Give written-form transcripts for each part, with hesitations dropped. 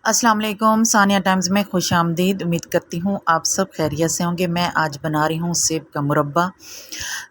अस्सलाम वालेकुम, सानिया टाइम्स में खुशामदीद। उम्मीद करती हूँ आप सब खैरियत से होंगे। मैं आज बना रही हूँ सेब का मुरब्बा।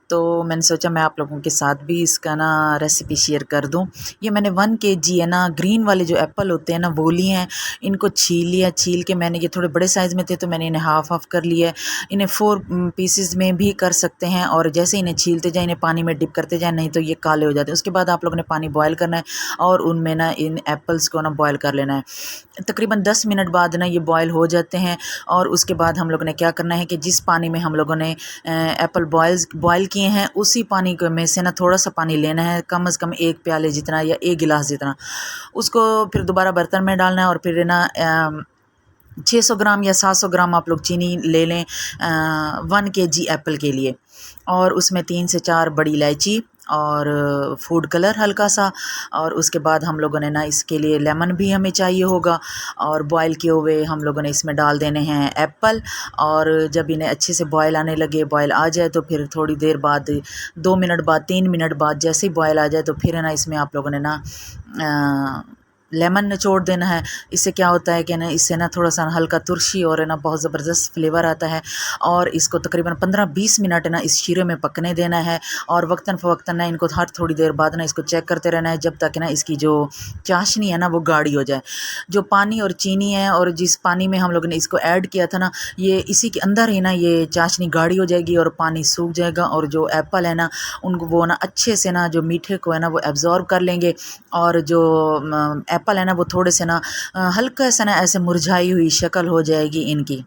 तो मैंने सोचा मैं आप लोगों के साथ भी इसका ना रेसिपी शेयर कर दूँ। ये मैंने 1 केजी है ना ग्रीन वाले जो एप्पल होते हैं ना वो लिए हैं। इनको छील लिया, छील के मैंने, ये थोड़े बड़े साइज़ में थे तो मैंने इन्हें हाफ़ कर लिया है। इन्हें 4 पीसेस में भी कर सकते हैं और जैसे इन्हें छीलते जाएँ, इन्हें पानी में डिप करते जाएँ, नहीं तो ये काले हो जाते हैं। उसके बाद आप लोगों ने पानी बॉयल करना है और उनमें ना इन एप्पल्स को ना बॉयल कर लेना है। तकरीबन 10 मिनट बाद ना ये बॉयल हो जाते हैं और उसके बाद हम लोगों ने क्या करना है कि जिस पानी में हम लोगों ने एप्पल बॉयल किए हैं उसी पानी में से ना थोड़ा सा पानी लेना है, कम से कम 1 प्याले जितना या 1 गिलास जितना। उसको फिर दोबारा बर्तन में डालना है और फिर ना 600 ग्राम या 700 ग्राम आप लोग चीनी ले लें 1 केजी एप्पल के लिए। और उसमें 3 से 4 बड़ी इलायची और फूड कलर हल्का सा। और उसके बाद हम लोगों ने ना इसके लिए लेमन भी हमें चाहिए होगा। और बॉयल किए हुए हम लोगों ने इसमें डाल देने हैं एप्पल। और जब इन्हें अच्छे से बॉयल आने लगे, बॉयल आ जाए तो फिर थोड़ी देर बाद 2 मिनट बाद 3 मिनट बाद जैसे ही बॉयल आ जाए तो फिर है ना इसमें आप लोगों ने ना लेमन निचोड़ देना है। इससे क्या होता है कि ना इससे ना थोड़ा सा हल्का तुरशी और है ना बहुत ज़बरदस्त फ्लेवर आता है। और इसको तकरीबन 15-20 मिनट ना इस शीरे में पकने देना है। और वक्तन फ़वक्तन ना इनको हर थोड़ी देर बाद ना इसको चेक करते रहना है जब तक ना इसकी जो चाशनी है ना वो गाढ़ी हो जाए। जो पानी और चीनी है और जिस पानी में हम लोगों ने इसको ऐड किया था ना, ये इसी के अंदर ही ना ये चाशनी गाढ़ी हो जाएगी और पानी सूख जाएगा और जो एप्पल है ना उनको वो ना अच्छे से ना जो मीठे को है ना वो एब्ज़ॉर्ब कर लेंगे। और जो एप्पल है ना वो थोड़े से ना हल्का सा ना ऐसे मुरझाई हुई शक्ल हो जाएगी इनकी।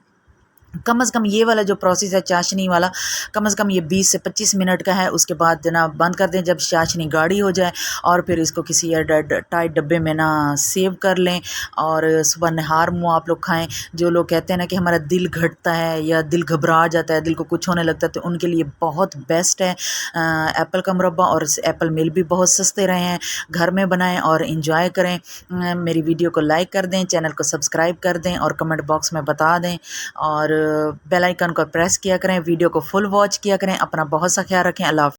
कम से कम ये वाला जो प्रोसेस है चाशनी वाला, कम से कम ये 20 से 25 मिनट का है। उसके बाद ना बंद कर दें जब चाशनी गाढ़ी हो जाए और फिर इसको किसी टाइट डब्बे में ना सेव कर लें और सुबह नहार मुँह आप लोग खाएं। जो लोग कहते हैं ना कि हमारा दिल घटता है या दिल घबरा जाता है, दिल को कुछ होने लगता है, तो उनके लिए बहुत बेस्ट है एप्पल का मुरब्बा। और एप्पल मिल भी बहुत सस्ते रहे हैं। घर में बनाएं और इंजॉय करें। मेरी वीडियो को लाइक कर दें, चैनल को सब्सक्राइब कर दें और कमेंट बॉक्स में बता दें और बेल आइकन को प्रेस किया करें। वीडियो को फुल वॉच किया करें। अपना बहुत सा ख्याल रखें। अल्लाह हाफ़िज़।